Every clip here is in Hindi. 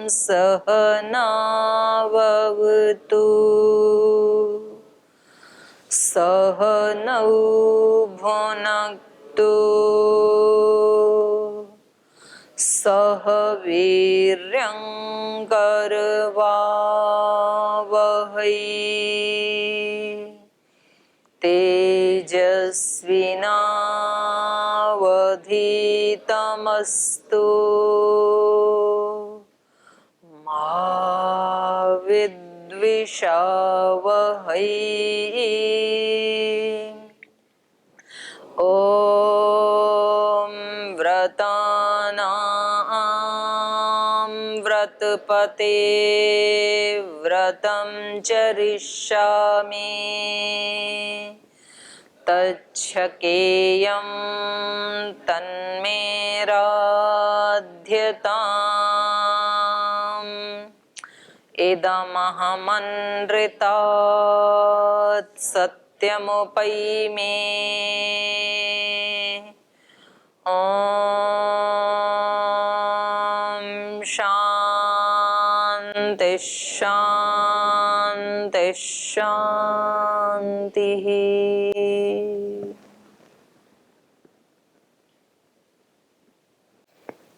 सहनावतु सहनौ भुनक्तु सह वीर्यं करवावहै तेजस्विनावधीतमस्तु मा विद्विषावहै। ॐ व्रतानां व्रतपते व्रतं चरिष्यामि तच्छकेयं तन्मे राध्यताम् इदमहमनृतात् सत्यमुपैमे। ॐ शान्ति शान्ति शान्तिः।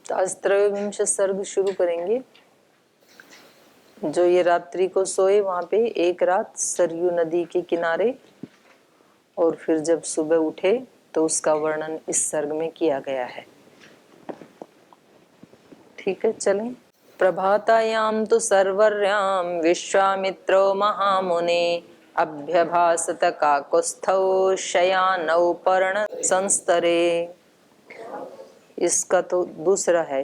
तो आज त्रयोविंश सर्ग शुरू करेंगे। जो ये रात्रि को सोए वहां पे एक रात सरयू नदी के किनारे, और फिर जब सुबह उठे तो उसका वर्णन इस सर्ग में किया गया है। ठीक है, चलें। प्रभातायां तु सर्वर्यां विश्वामित्रो महामुने अभ्यभासत काकुत्स्थौ शयानौ पर्ण संस्तरे। इसका तो दूसरा है।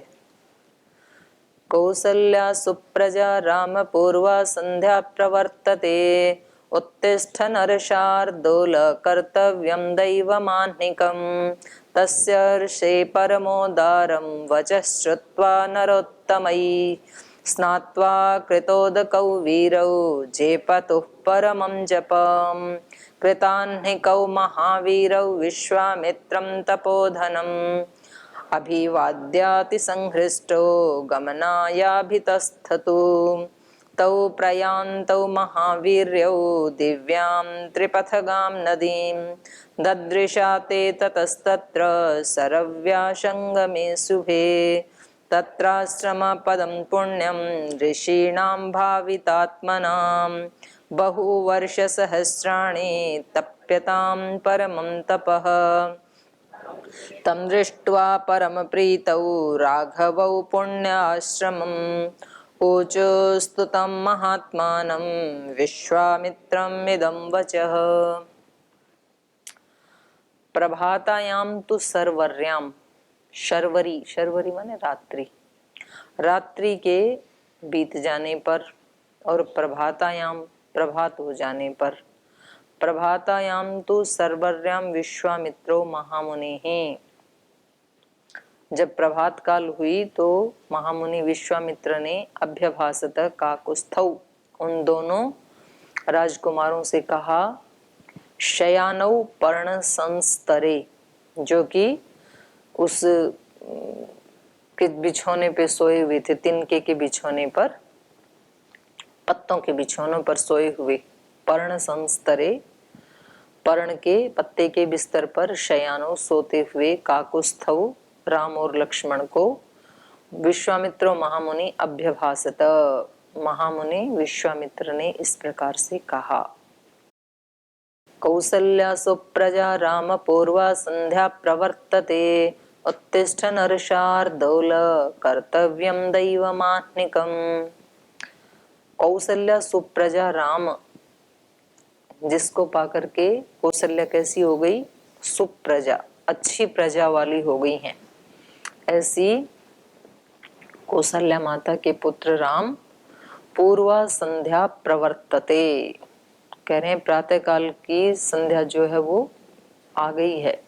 कौसल्या सुप्रजा राम पूर्वा संध्या प्रवर्तते उत्तिष्ठ नरशार्दूल कर्तव्यं दैवमाह्निकं तस्यर्षे परमोदारं वचः श्रुत्वा नरोत्तमैः स्नात्वा कृतोदकौ वीरौ जेपतुः परमं जपं कृताह्निकौ महावीरौ विश्वामित्रं तपोधनम् अभिवाद्यातिसंहृष्टो गमनायाभितस्थतु तौ प्रयान्तौ महावीर्यौ दिव्यां त्रिपथगां नदीं ददृशा ते ततस्तत्र सरव्यासङ्गमे शुभे तत्राश्रमपदं पुण्यं ऋषीणां भावितात्मनां बहुवर्षसहस्राणि तप्यतां परमं तपः। तं दृष्ट्वा परमप्रीतौ राघवौ पुण्याश्रमम् ऊचुस्तु तं महात्मानं विश्वामित्रम् इदं वचः। प्रभातायां तु सर्वर्यां, शर्वरी, शर्वरी माने रात्रि, रात्रि के बीत जाने पर और प्रभातायाम प्रभात हो जाने पर। प्रभातायाम तु सर्वर्याम विश्वामित्रो महामुनिः। जब प्रभात काल हुई तो महामुनि विश्वामित्र ने अभ्यभासत काकुत्स्थौ, उन दोनों राजकुमारों से कहा, शयानौ पर्ण संस्तरे, जो कि उस के बिछौने पे सोए हुए थे, तिनके के बिछौने पर, पत्तों के बिछौनों पर सोए हुए। पर्ण संस्तरे, पर्ण के पत्ते के बिस्तर पर शयानो सोते हुए, काकुत्स्थौ राम और लक्ष्मण को, विश्वामित्रो महामुनि अभ्यभासत, महामुनि विश्वामित्र ने इस प्रकार से कहा। कौसल्या सुप्रजा राम पूर्वा संध्या प्रवर्तते उत्तिष्ठ नरशार्दूल कर्तव्यं दैवमाह्निकम्। कौसल्या सुप्रजा राम, जिसको पाकर के कौसल्या कैसी हो गई? सुप्रजा, अच्छी प्रजा वाली हो गई हैं। ऐसी कौसल्या माता के पुत्र राम पूर्वा संध्या प्रवर्तते, कह रहे हैं प्रातः काल की संध्या जो है वो आ गई है।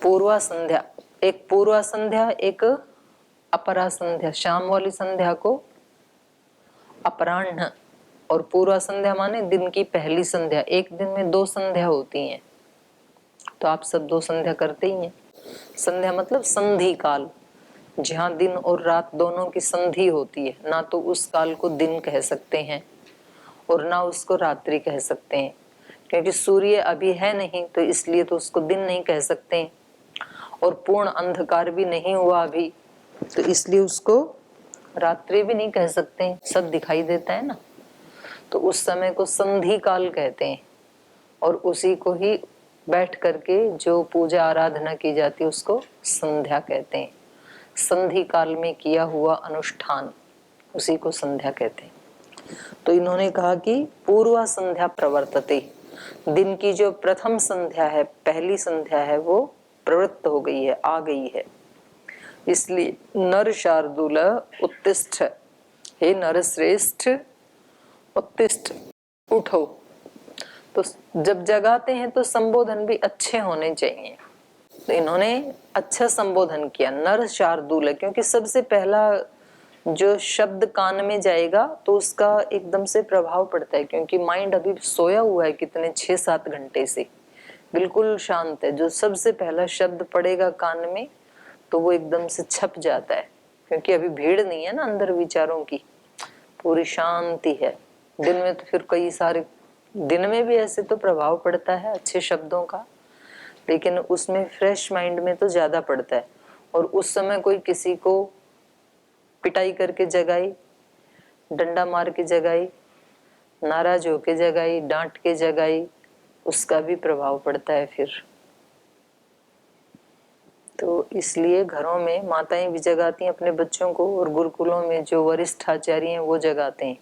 पूर्वा संध्या, एक पूर्वा संध्या, एक अपरा संध्या। शाम वाली संध्या को अपराह्न, और पूर्वा संध्या माने दिन की पहली संध्या। एक दिन में 2 संध्या होती हैं, तो आप सब 2 संध्या करते ही हैं। संध्या मतलब संधि काल, जहाँ दिन और रात दोनों की संधि होती है, ना तो उस काल को दिन कह सकते हैं और ना उसको रात्रि कह सकते हैं, क्योंकि सूर्य अभी है नहीं तो इसलिए तो उसको दिन नहीं कह सकते हैं, और पूर्ण अंधकार भी नहीं हुआ अभी तो इसलिए उसको रात्रि भी नहीं कह सकते हैं। सब दिखाई देता है ना, तो उस समय को संधि काल कहते हैं, और उसी को ही बैठ करके जो पूजा आराधना की जाती है उसको संध्या कहते हैं। संधि काल में किया हुआ अनुष्ठान उसी को संध्या कहते हैं। तो इन्होंने कहा कि पूर्वा संध्या प्रवर्तते, दिन की जो प्रथम संध्या है, पहली संध्या है, वो प्रवृत्त हो गई है, आ गई है। इसलिए नर शार्दूल उत्तिष्ठ, हे नर श्रेष्ठ उत्तिष्ठ, उठो। तो जब जगाते हैं तो संबोधन भी अच्छे होने चाहिए। तो इन्होंने अच्छा संबोधन किया, नर शार्दूल, क्योंकि सबसे पहला जो शब्द कान में जाएगा तो उसका एकदम से प्रभाव पड़ता है, क्योंकि माइंड अभी सोया हुआ है कितने 6-7 घंटे से, बिल्कुल शांत है। जो सबसे पहला शब्द पड़ेगा कान में तो वो एकदम से छप जाता है, क्योंकि अभी भीड़ नहीं है ना अंदर विचारों की, पूरी शांति है। दिन में तो फिर कई सारे, दिन में भी ऐसे तो प्रभाव पड़ता है अच्छे शब्दों का, लेकिन उसमें फ्रेश माइंड में तो ज्यादा पड़ता है। और उस समय कोई किसी को पिटाई करके जगाई, डंडा मार के जगाई, नाराज होके जगाई, डांट के जगाई, उसका भी प्रभाव पड़ता है फिर। तो इसलिए घरों में माताएं भी जगाती हैं अपने बच्चों को, और गुरुकुलों में जो वरिष्ठ आचार्य हैं वो जगाते हैं।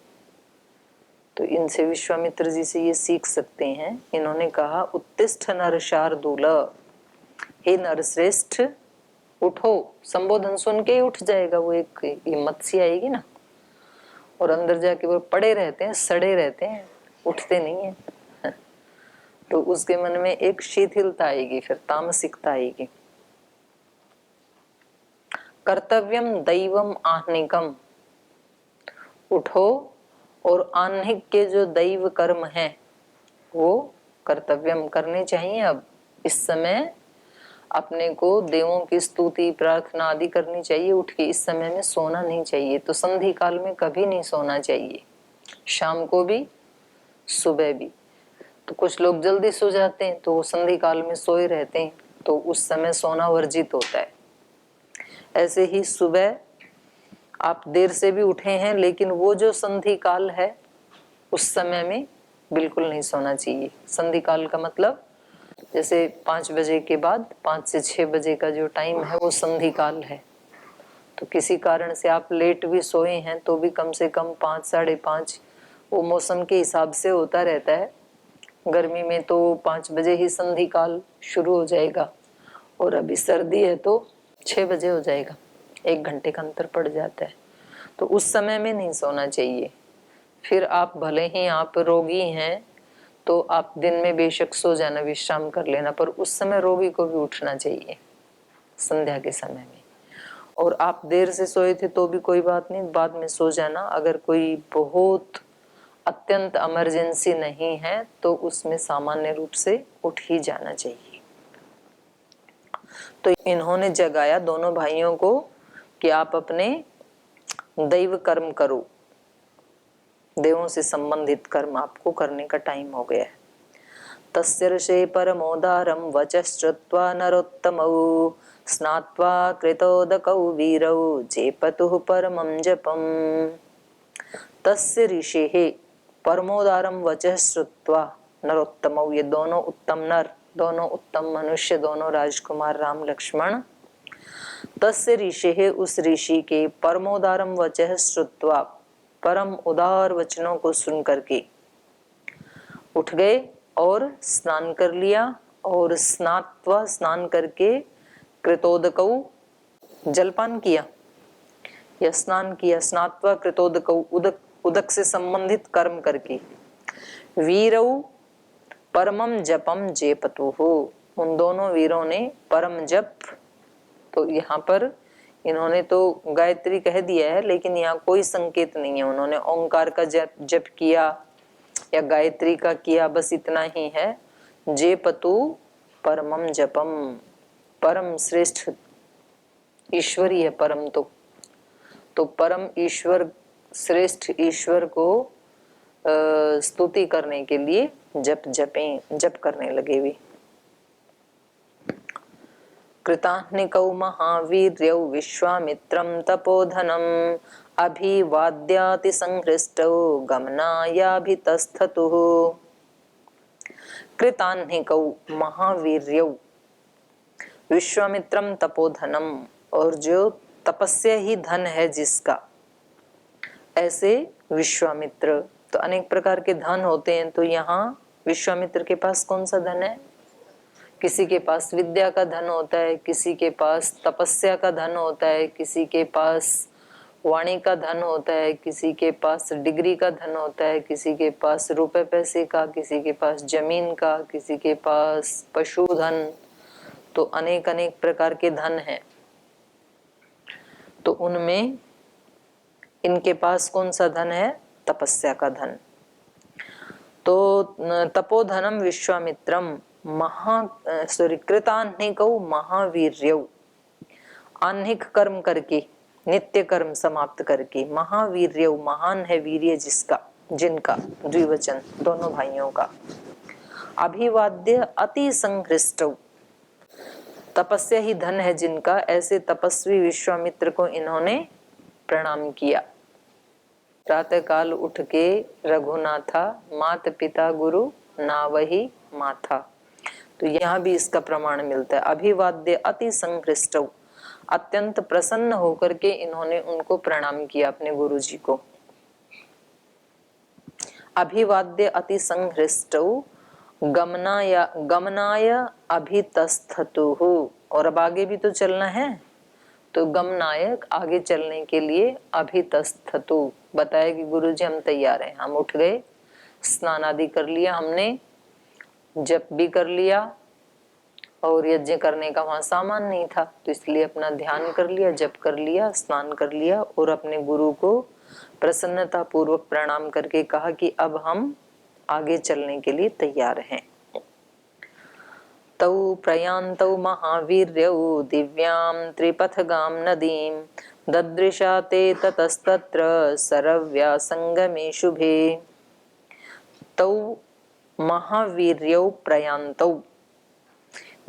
तो इनसे विश्वामित्र जी से ये सीख सकते हैं। इन्होंने कहा उत्तिष्ठ नर शार्दूल, हे नरश्रेष्ठ उठो। संबोधन सुन के ही उठ जाएगा वो, एक हिम्मत सी आएगी ना। और अंदर जाके वो पड़े रहते हैं, सड़े रहते हैं, उठते नहीं है। तो उसके मन में एक शिथिलता आएगी, फिर तामसिकता आएगी। कर्तव्यम दैवम आहनिकम, उठो और आह्निक के जो दैव कर्म है वो कर्तव्यम करने चाहिए। अब इस समय अपने को देवों की स्तुति प्रार्थना आदि करनी चाहिए। उठ के इस समय में सोना नहीं चाहिए। तो संधि काल में कभी नहीं सोना चाहिए, शाम को भी सुबह भी। तो कुछ लोग जल्दी सो जाते हैं तो वो संधि काल में सोए रहते हैं, तो उस समय सोना वर्जित होता है। ऐसे ही सुबह आप देर से भी उठे हैं, लेकिन वो जो संधि काल है उस समय में बिल्कुल नहीं सोना चाहिए। संधि काल का मतलब जैसे 5 बजे के बाद 5 से 6 बजे का जो टाइम है वो संधि काल है। तो किसी कारण से आप लेट भी सोए हैं तो भी कम से कम 5, 5:30, वो मौसम के हिसाब से होता रहता है। गर्मी में तो 5 बजे ही संधि काल शुरू हो जाएगा, और अभी सर्दी है तो 6 बजे हो जाएगा, 1 घंटे का अंतर पड़ जाता है। तो उस समय में नहीं सोना चाहिए। फिर आप भले ही आप रोगी हैं तो आप दिन में बेशक सो जाना, विश्राम कर लेना, पर उस समय रोगी को भी उठना चाहिए संध्या के समय में। और आप देर से सोए थे तो भी कोई बात नहीं, बाद में सो जाना। अगर कोई बहुत अत्यंत इमरजेंसी नहीं है तो उसमें सामान्य रूप से उठ ही जाना चाहिए। तो इन्होंने जगाया दोनों भाइयों को कि आप अपने दैव कर्म करो, देवों से संबंधित कर्म आपको करने का टाइम हो गया है। तस्य ऋषे परमोदारं वचश्रुत्वा नरोत्तमौ स्नात्वा कृतोदकौ वीरौ जेपतुः परमं जपम्। तस्य ऋषेः परमोदारं वचः श्रुत्वा नरोत्तमौ, ये दोनों उत्तम नर, दोनों उत्तम मनुष्य, दोनों राजकुमार राम लक्ष्मण। तस्य ऋषेः उस ऋषि के परमोदारं वचः श्रुत्वा, परम उदार वचनों को सुन करके उठ गए और स्नान कर लिया। और स्नात्वा स्नान करके कृतोदकौ जलपान किया या स्नान किया। स्नात्वा कृतोदकौ उदक, उदक से संबंधित कर्म करके। वीरौ परमम जपम जेपतुः, उन दोनों वीरों ने परम जप, तो यहाँ पर इन्होंने तो गायत्री कह दिया है लेकिन यहाँ कोई संकेत नहीं है। उन्होंने ओंकार का जप किया या गायत्री का किया, बस इतना ही है। जेपतु परमम जपम, परम श्रेष्ठ ईश्वरी है परम। तो परम ईश्वर, श्रेष्ठ ईश्वर को स्तुति करने के लिए जप करने लगे वे। कृताह्निकौ महावीर्यौ विश्वामित्रं तपोधनम् अभिवाद्याति संहृष्टौ गमनायाभितस्थतुः। कृताह्निकौ महावीर्यौ विश्वामित्रम तपोधनम, और जो तपस्या ही धन है जिसका, ऐसे विश्वामित्र। तो अनेक प्रकार के धन होते हैं, तो यहाँ विश्वामित्र के पास कौन सा धन है? किसी के पास विद्या का धन होता है, किसी के पास तपस्या का धन होता है, किसी के पास वाणी का धन होता है, किसी के पास डिग्री का धन होता है, किसी के पास रुपए पैसे का, किसी के पास जमीन का, किसी के पास पशुधन। तो अनेक अनेक प्रकार के धन हैं। तो उनमें इनके पास कौन सा धन है? तपस्या का धन। तो तपोधनम विश्वामित्रम कृताह्निकौ महावीर्यौ, आह्निक कर्म करके, नित्य कर्म समाप्त करके, महावीर्यौ महान है वीर्य जिसका, जिनका, द्विवचन दोनों भाइयों का। अभिवाद्य अति संहृष्टौ, तपस्या ही धन है जिनका, ऐसे तपस्वी विश्वामित्र को इन्होंने प्रणाम किया। प्रातः काल उठ के रघुनाथा, मात पिता गुरु ना वही माथा। तो यहाँ भी इसका प्रमाण मिलता है। अभिवाद्य अति संहृष्टौ, अत्यंत प्रसन्न होकर के इन्होंने उनको प्रणाम किया, अपने गुरु जी को। अभिवाद्य अति संहृष्टौ गमनाय अभितस्थतुः, और अब आगे भी तो चलना है, तो गमनायक आगे चलने के लिए अभितस्थतु बताया कि गुरुजी हम तैयार हैं। हम उठ गए, स्नान आदि कर लिया हमने, जप भी कर लिया, और यज्ञ करने का वहां सामान नहीं था, तो इसलिए अपना ध्यान कर लिया, जप कर लिया, स्नान कर लिया, और अपने गुरु को प्रसन्नता पूर्वक प्रणाम करके कहा कि अब हम आगे चलने के लिए तैयार हैं। तौ प्रयान्तौ महावीर्यौ दिव्यां त्रिपथगां नदीं ददृशा ते ततस्तत्र सरव्या संगमे शुभे। तौ महावीर्यौ प्रयान्तौ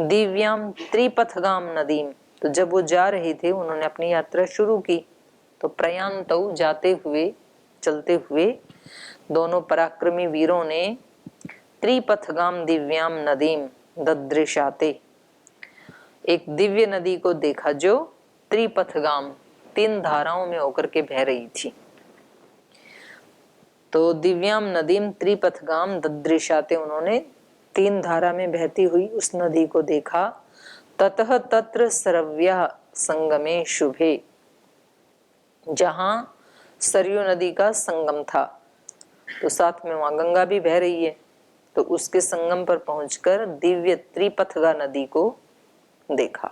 दिव्यां त्रिपथगां नदीं, तो जब वो जा रहे थे, उन्होंने अपनी यात्रा शुरू की, तो प्रयान्तौ जाते हुए, चलते हुए, दोनों पराक्रमी वीरों ने त्रिपथगाम दिव्याम नदीम ददृशाते, एक दिव्य नदी को देखा जो त्रिपथगाम, 3 धाराओं में होकर के बह रही थी। तो दिव्याम नदीम त्रिपथगाम ददृशाते, उन्होंने 3 धारा में बहती हुई उस नदी को देखा। ततः तत्र सरव्या संगमे शुभे, जहां सरयू नदी का संगम था, तो साथ में वहां गंगा भी बह रही है, तो उसके संगम पर पहुंचकर दिव्य त्रिपथगा नदी को देखा।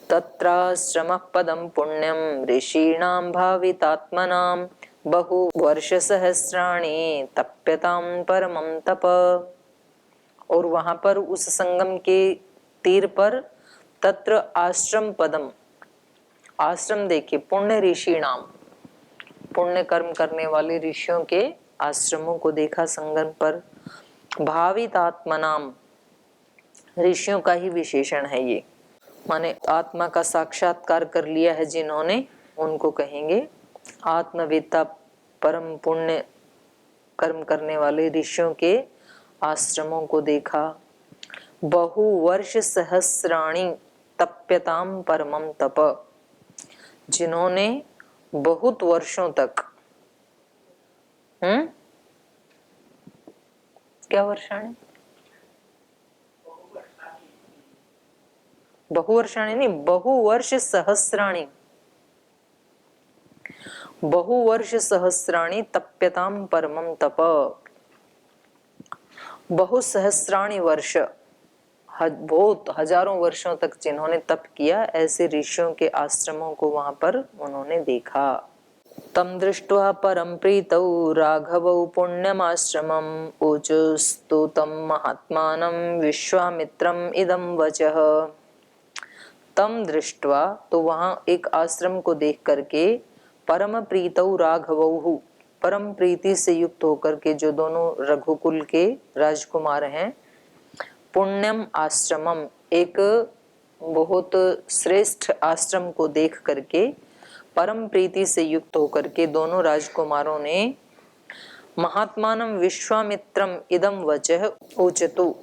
तत्राश्रमः पदं पुण्यं ऋषीणां भावितात्मनां बहु वर्ष सहस्राणि तप्यतां परमं तप, और वहां पर उस संगम के तीर पर तत्र आश्रम पदम, आश्रम देखे, पुण्य ऋषीणाम, पुण्य कर्म करने वाले ऋषियों के आश्रमों को देखा संगम पर। भावित आत्मनाम, ऋषियों का ही विशेषण है ये, माने आत्मा का साक्षात्कार कर लिया है जिन्होंने, उनको कहेंगे आत्मवेत्ता। परम पुण्य कर्म करने वाले ऋषियों के आश्रमों को देखा। बहु वर्ष सहस्राणि तप्यताम परमम तप, जिन्होंने बहुत वर्षों तक, क्या वर्षाणी, बहुवर्षाणी नहीं, बहुवर्ष सहस्राणि, बहुवर्ष सहस्राणि तप्यताम परमम तप, बहुसहस्राणि वर्ष, बहुत हजारों वर्षों तक जिन्होंने तप किया, ऐसे ऋषियों के आश्रमों को वहां पर उन्होंने देखा। तम दृष्ट्वा परम प्रीतौ राघवौ पुण्यमाश्रमम् ऊचुस्तु तम महात्मानं विश्वामित्रम् इदं वचः। तम दृष्ट्वा, तो वहां एक आश्रम को देख करके, परम प्रीतौ राघवौ, परम प्रीति से युक्त होकर के जो दोनों रघुकुल के राजकुमार हैं, पुण्यम आश्रमम, एक बहुत श्रेष्ठ आश्रम को देख करके परम प्रीति से युक्त होकर के दोनों राजकुमारों ने महात्मानं विश्वामित्रम इदम वचः ऊचतु,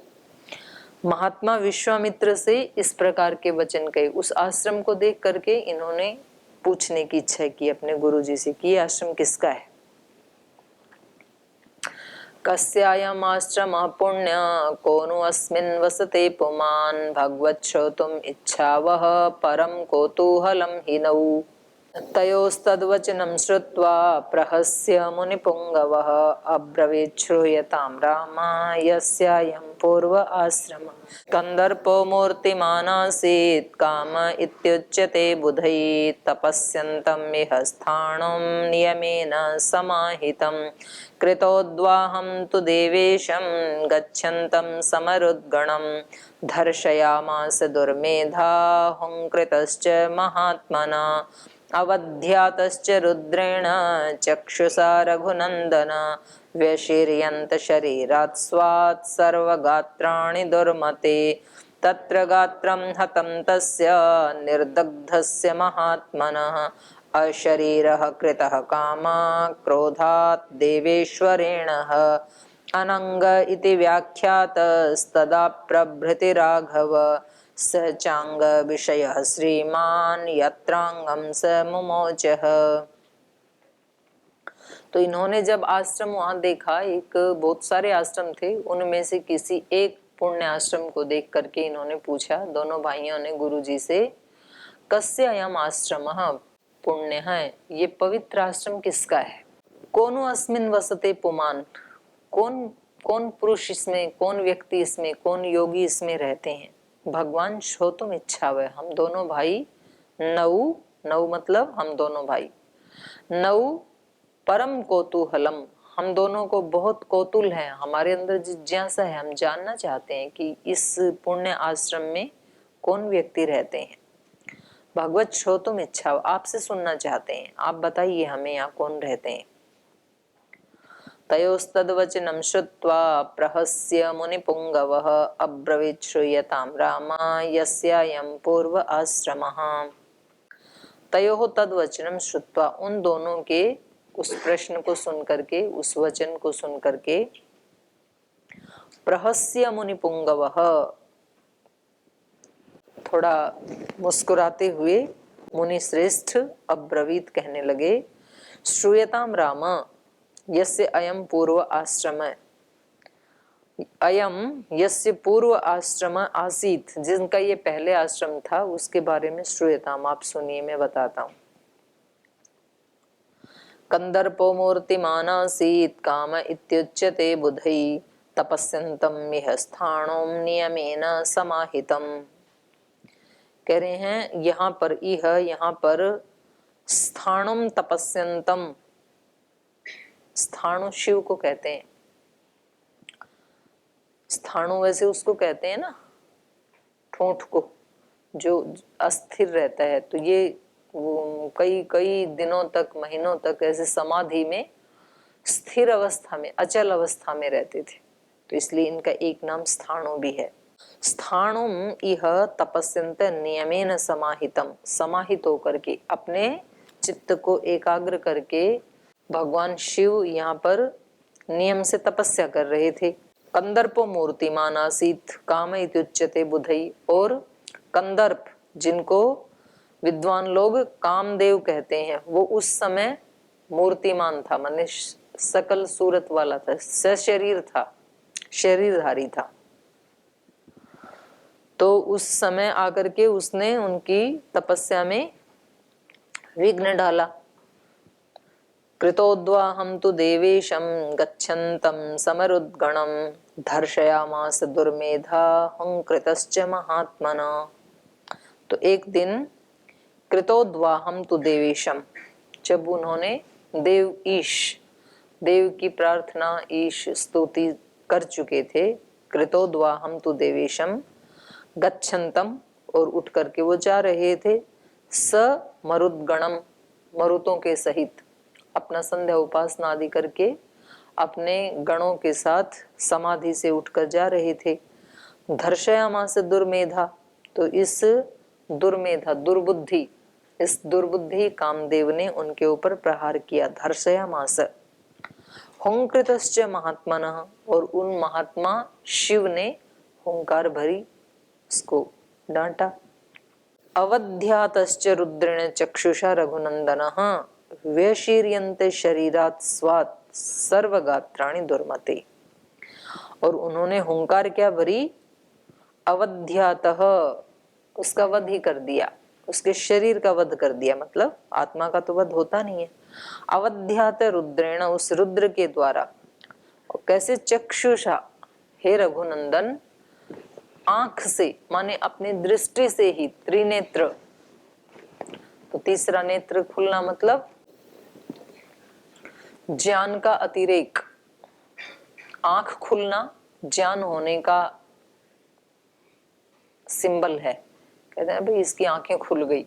महात्मा विश्वामित्र से इस प्रकार के वचन कहे। उस आश्रम को देख करके इन्होंने पूछने की इच्छा की अपने गुरुजी से कि यह आश्रम किसका है। कस्यायम् आश्रमः पुण्य को नु अस्मिन् वसते पुमान् भगवत् श्रोतुम् इच्छावः परम कौतूहलं हि नौ। तयोस्तद्वचनं श्रुत्वा प्रहस्य मुनिपुङ्गवः अब्रवीत् श्रूयतां राम यस्यायं पूर्व आश्रमः। कन्दर्पो मूर्तिमान् आसीत् काम इत्युच्यते बुधैः तपस्यन्तं इह स्थाणुं नियमेन समाहितं। कृतोद्वाहं तु देवेशं गच्छन्तं समरुद्गणं दर्शयामास दुर्मेधा हुङ्कृतश्च महात्मना। अवध्यातश्च रुद्रेण चक्षुषा रघुनन्दन व्यशीर्यन्त शरीरात् स्वात् सर्वगात्राणि दुर्मते। तत्र गात्रं हतं तस्य निर्दग्धस्य महात्मनः अशरीरः कृतः कामा क्रोधात् देवेश्वरेणः। अनङ्ग इति व्याख्यातस्तदा प्रभृति राघव स चांग विषयः श्रीमान यत्रांगम स मुमोचः। तो इन्होंने जब आश्रम वहां देखा, एक बहुत सारे आश्रम थे, उनमें से किसी एक पुण्य आश्रम को देख करके इन्होंने पूछा, दोनों भाइयों ने गुरुजी से, कस्य अयम आश्रमः, पुण्य है, ये पवित्र आश्रम किसका है। कोनो अस्मिन् वसते पुमान, कौन कौन पुरुष इसमें, कौन व्यक्ति इसमें, कौन योगी इसमें रहते हैं। भगवान श्रोतुम इच्छावह, हम दोनों भाई नौ, नौ मतलब हम दोनों भाई, नौ परम कौतूहलम, हम दोनों को बहुत कौतूहल है, हमारे अंदर जिज्ञासा है, हम जानना चाहते हैं कि इस पुण्य आश्रम में कौन व्यक्ति रहते हैं। भगवत श्रोतुम इच्छा, आपसे सुनना चाहते हैं, आप बताइए हमें यहाँ कौन रहते हैं। तयोस्तद्वचनं श्रुत्वा प्रहस्य मुनिपुङ्गवः अब्रवीत् श्रूयतां राम यस्यायं पूर्व आश्रमः। तयोः तद्वचनं श्रुत्वा, उन दोनों के उस प्रश्न को सुन करके, उस वचन को सुन करके, प्रहस्य मुनिपुङ्गवः, थोड़ा मुस्कुराते हुए मुनि श्रेष्ठ अब्रवीत कहने लगे, श्रूयताम राम यस्य अयम पूर्व आश्रम, अयम यस्य पूर्व आश्रम आसीत, जिनका ये पहले आश्रम था, उसके बारे में श्रूयताम, आप सुनिए, मैं बताता हूँ। कंदर्पो मूर्तिमान आसीत काम इत्युच्यते बुधैः तपस्यन्तं इह स्थाणुं नियमेन समाहितम्। कह रहे हैं यहाँ पर इह, यहाँ पर स्थाणुम तपस्यन्तम, स्थाणु शिव को कहते हैं। स्थाणु वैसे उसको कहते हैं ना, ठोंठ को, जो अस्थिर रहता है। तो ये वो कई कई दिनों तक, महीनों तक ऐसे समाधि में, स्थिर अवस्था में, अचल अवस्था में रहते थे, तो इसलिए इनका एक नाम स्थाणु भी है। स्थाणुम इह तपस्यन्त नियमेन समाहितम, समाहित होकर के, अपने चित्त को एकाग्र करके भगवान शिव यहाँ पर नियम से तपस्या कर रहे थे। कंदर्पो मूर्तिमान आसीत काम इत्युच्यते बुधई, और कंदर्प, जिनको विद्वान लोग कामदेव कहते हैं, वो उस समय मूर्तिमान था, माने सकल सूरत वाला था, सशरीर था, शरीरधारी था। तो उस समय आकर के उसने उनकी तपस्या में विघ्न डाला। कृतोद्वाहं तु देवेशं गच्छन्तं समरुद्गणं दर्शयामास दुर्मेधा हुंकृतश्च महात्मना। तो एक दिन कृतोद्वाहं तु देवेशम, जब उन्होंने देव ईश, देव की प्रार्थना, ईश स्तुति कर चुके थे, कृतोद्वाहं तु देवेशम गच्छन्तम, और उठ करके वो जा रहे थे। स मरुद्गणम, मरुतों के सहित अपना संध्या उपासना आदि करके अपने गणों के साथ समाधि से उठकर जा रहे थे। धर्षयामास दुर्मेधा, तो इस दुर्मेधा दुर्बुद्धि, इस दुर्बुद्धि कामदेव ने उनके ऊपर प्रहार किया। धर्षयामास हुंकृतश्च महात्मनः, और उन महात्मा शिव ने हुंकार भरी उसको डांटा। अवध्यातश्च रुद्रेण चक्षुषा रघुनंदनः व्यशीर्यन्ते शरीरात् स्वात् सर्वगात्राणि दुर्मते, और उन्होंने हुंकार क्या भरी? अवध्यातः, उसका वध ही कर दिया, उसके शरीर का वध कर दिया, मतलब आत्मा का तो वध होता नहीं है। अवध्यात रुद्रेण, उस रुद्र के द्वारा। और कैसे? चक्षुषा, हे रघुनंदन, आंख से, माने अपनी दृष्टि से ही, त्रिनेत्र, तो तीसरा नेत्र खुलना मतलब ज्ञान का अतिरेक। आंख खुलना ज्ञान होने का सिंबल है। कहते हैं भाई इसकी आंखें खुल गई।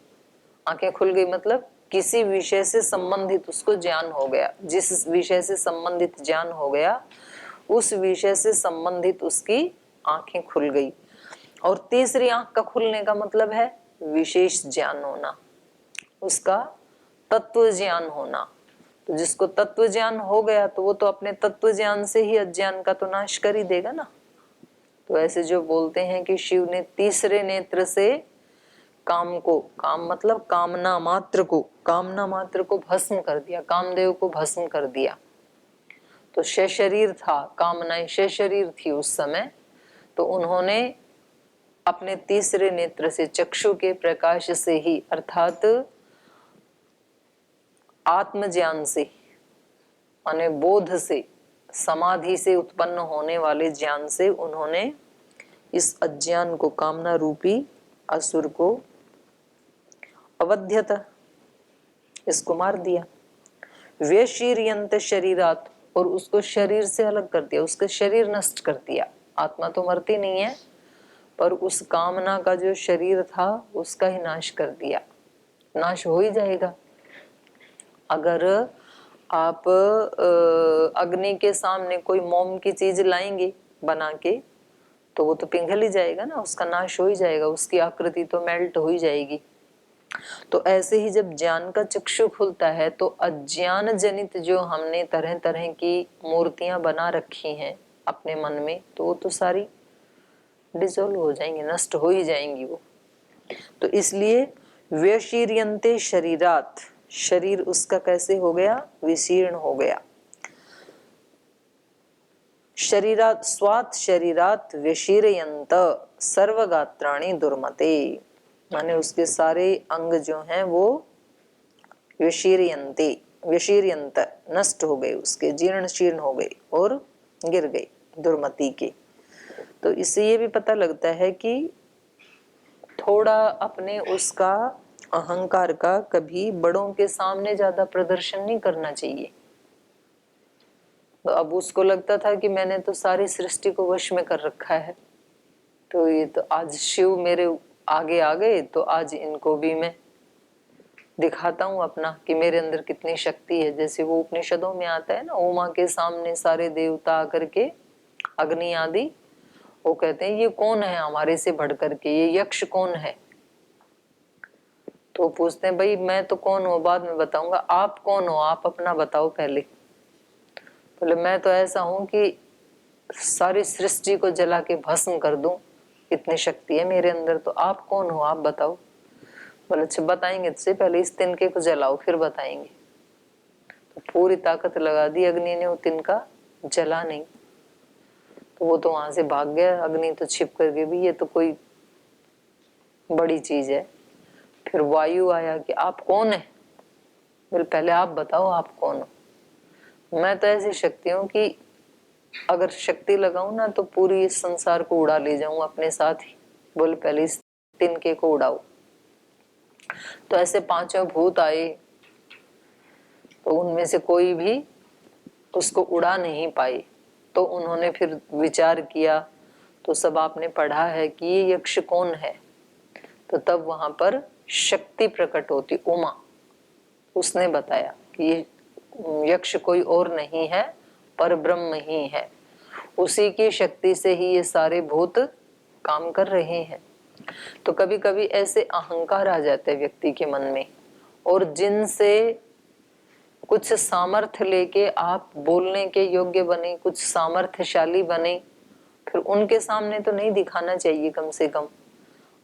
आंखें खुल गई मतलब किसी विषय से संबंधित उसको ज्ञान हो गया। जिस विषय से संबंधित ज्ञान हो गया उस विषय से संबंधित उसकी आंखें खुल गई। और तीसरी आंख का खुलने का मतलब है विशेष ज्ञान होना, उसका तत्व ज्ञान होना। तो जिसको तत्व ज्ञान हो गया तो वो तो अपने तत्व ज्ञान से ही अज्ञान का तो नाश कर ही देगा ना। तो ऐसे जो बोलते हैं कि शिव ने तीसरे नेत्र से काम को, काम मतलब कामना मात्र को, कामना मात्र को भस्म कर दिया, कामदेव को भस्म कर दिया। तो शरीर था, कामनाएं शरीर थी उस समय, तो उन्होंने अपने तीसरे नेत्र से, चक्षु के प्रकाश से ही, अर्थात आत्मज्ञान से, माने बोध से, समाधि से उत्पन्न होने वाले ज्ञान से उन्होंने इस अज्ञान को, कामना रूपी असुर को अवध्यत, इसको मार दिया। व्यशीर्यन्त शरीरात, और उसको शरीर से अलग कर दिया, उसका शरीर नष्ट कर दिया। आत्मा तो मरती नहीं है, पर उस कामना का जो शरीर था उसका ही नाश कर दिया। नाश हो ही जाएगा। अगर आप अग्नि के सामने कोई मोम की चीज लाएंगे बना के, तो वो तो पिघल ही जाएगा ना, उसका नाश हो ही जाएगा, उसकी आकृति तो मेल्ट हो ही जाएगी। तो ऐसे ही जब ज्ञान का चक्षु खुलता है तो अज्ञान जनित जो हमने तरह तरह की मूर्तियां बना रखी हैं अपने मन में, तो वो तो सारी डिसॉल्व हो जाएंगी, नष्ट हो ही जाएंगी वो। तो इसलिए व्यशीर्यन्ते शरीरात, शरीर उसका कैसे हो गया? विशीर्ण हो गया। शरीरात स्वात् शरीरात व्यशीर्यन्त सर्वगात्राणि दुर्मते, माने उसके सारे अंग जो हैं वो व्यशीर्यन्ते, व्यशीर्यन्त नष्ट हो गए, उसके जीर्ण शीर्ण हो गए और गिर गए, दुर्मति के। तो इससे ये भी पता लगता है कि थोड़ा अपने उसका अहंकार का कभी बड़ों के सामने ज्यादा प्रदर्शन नहीं करना चाहिए। तो अब उसको लगता था कि मैंने तो सारी सृष्टि को वश में कर रखा है, तो ये तो आज शिव मेरे आगे आ गए, तो आज इनको भी मैं दिखाता हूँ अपना कि मेरे अंदर कितनी शक्ति है। जैसे वो उपनिषदों में आता है ना, उमा के सामने सारे देवता आकर के, अग्नि आदि, वो कहते हैं ये कौन है हमारे से बढ़ करके, ये यक्ष कौन है? तो पूछते हैं भाई मैं तो कौन हूँ बाद में बताऊंगा, आप कौन हो, आप अपना बताओ पहले। बोले मैं तो ऐसा हूं कि सारी सृष्टि को जला के भस्म कर दूं, इतनी शक्ति है मेरे अंदर। तो आप कौन हो, आप बताओ। बोले अच्छा बताएंगे, तो पहले इस तिनके को जलाओ फिर बताएंगे। तो पूरी ताकत लगा दी अग्नि ने, वो तिनका जला नहीं। तो वो तो वहां से भाग गया, अग्नि तो छिप करके भी ये तो कोई बड़ी चीज है। फिर वायु आया कि आप कौन है? बोले पहले आप बताओ आप कौन हो। मैं तो ऐसी शक्ति हूं कि अगर शक्ति लगाऊं ना तो पूरी इस संसार को उड़ा ले जाऊं अपने साथ ही। बोले पहले इस तिनके को उड़ाओ। तो ऐसे पांचों भूत आए, तो उनमें से कोई भी उसको उड़ा नहीं पाए। तो उन्होंने फिर विचार किया, तो सब आपने पढ़ा है कि ये यक्ष कौन है। तो तब वहां पर शक्ति प्रकट होती, उमा। उसने बताया कि ये यक्ष कोई और नहीं है, पर ब्रह्म ही है। उसी की शक्ति से ही ये सारे भूत काम कर रहे हैं। तो कभी कभी ऐसे अहंकार आ जाते हैं व्यक्ति के मन में, और जिनसे कुछ सामर्थ्य लेके आप बोलने के योग्य बने, कुछ सामर्थ्यशाली बने, फिर उनके सामने तो नहीं दिखाना चाहिए कम से कम।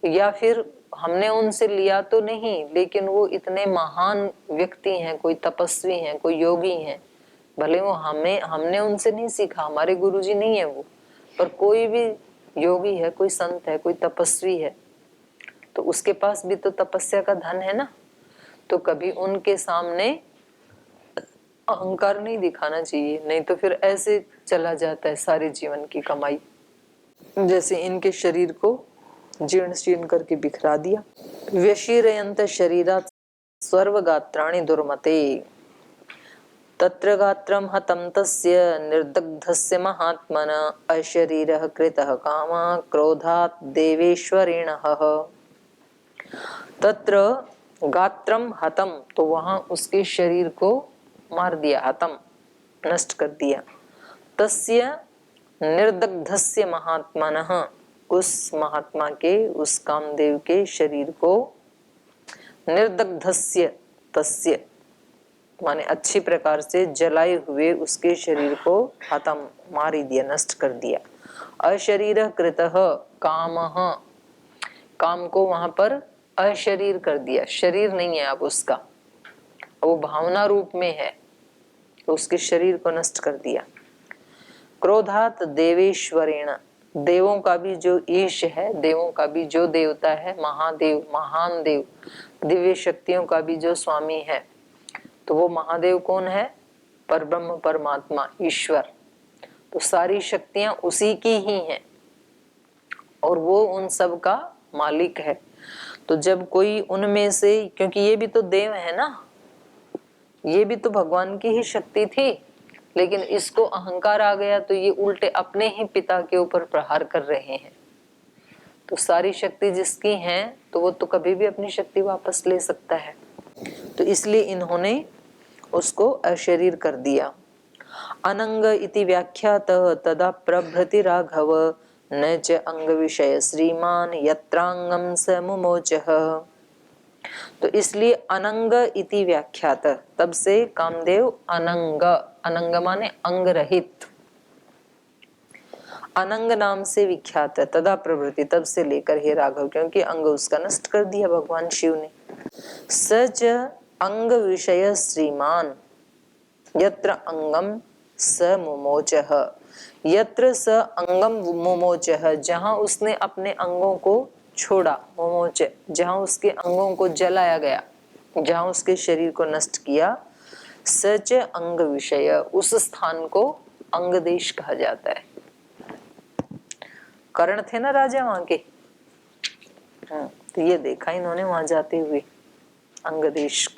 या फिर हमने उनसे लिया तो नहीं, लेकिन वो इतने महान व्यक्ति हैं, कोई तपस्वी हैं, कोई योगी हैं, भले वो हमने उनसे नहीं सीखा, हमारे गुरुजी नहीं है वो, पर कोई भी योगी है, कोई संत है, कोई तपस्वी है, तो उसके पास भी तो तपस्या का धन है ना। तो कभी उनके सामने अहंकार नहीं दिखाना चाहिए, नहीं तो फिर ऐसे चला जाता है सारे जीवन की कमाई। जैसे इनके शरीर को जीर्ण शीर्ण करके बिखरा दिया। व्यशीरयंत शरीरात् सर्वगात्राणि दुर्मते, तत्र गात्रं हतं तस्य निर्दग्धस्य महात्मन, अशरीरः कृतः कामः क्रोधात् देवेश्वरेणः। तत्र गात्रम हतम, तो वहां उसके शरीर को मार दिया, हतम नष्ट कर दिया। तस्य निर्दग्धस्य महात्मनः, उस महात्मा के, उस कामदेव के शरीर को, निर्दग्धस्य तस्य माने अच्छी प्रकार से जलाए हुए उसके शरीर को हतम मार ही दिया, नष्ट कर दिया। अशरीर कृतः कामः, काम को वहां पर अशरीर कर दिया, शरीर नहीं है अब उसका, वो भावना रूप में है, तो उसके शरीर को नष्ट कर दिया। क्रोधात देवेश्वरेण, देवों का भी जो ईश है, देवों का भी जो देवता है, महादेव, महान देव, दिव्य शक्तियों का भी जो स्वामी है, तो वो महादेव कौन है? परब्रह्म परमात्मा ईश्वर। तो सारी शक्तियां उसी की ही हैं और वो उन सब का मालिक है। तो जब कोई उनमें से, क्योंकि ये भी तो देव है ना, ये भी तो भगवान की ही शक्ति थी, लेकिन इसको अहंकार आ गया तो ये उल्टे अपने ही पिता के ऊपर प्रहार कर रहे हैं। तो सारी शक्ति जिसकी है तो वो तो कभी भी अपनी शक्ति वापस ले सकता है। तो इसलिए इन्होंने उसको अशरीर कर दिया। अनंग इति व्याख्यातः तदा प्रभृति राघव न च अंग विषय श्रीमान यत्रांगम स मुमोचः। तो इसलिए अनंग इति व्याख्यात, तब से कामदेव अनंग, अनंग माने अंग रहित, अनंग नाम से विख्यात है। तदा प्रवृत्ति, तब से लेकर हे राघव, क्योंकि अंग उसका नष्ट कर दिया भगवान शिव ने। सच अंग विषय श्रीमान यत्र अंगम स मुमोचः, यत्र स अंगम मुमोचः, जहां उसने अपने अंगों को छोड़ा, मुमोच जहां उसके अंगों को जलाया गया, जहां उसके शरीर को नष्ट किया, सच अंग विषय, उस स्थान को अंग देश कहा जाता है। कर्ण थे ना राजा वहां के, तो ये देखा इन्होंने वहां जाते हुए अंग देश।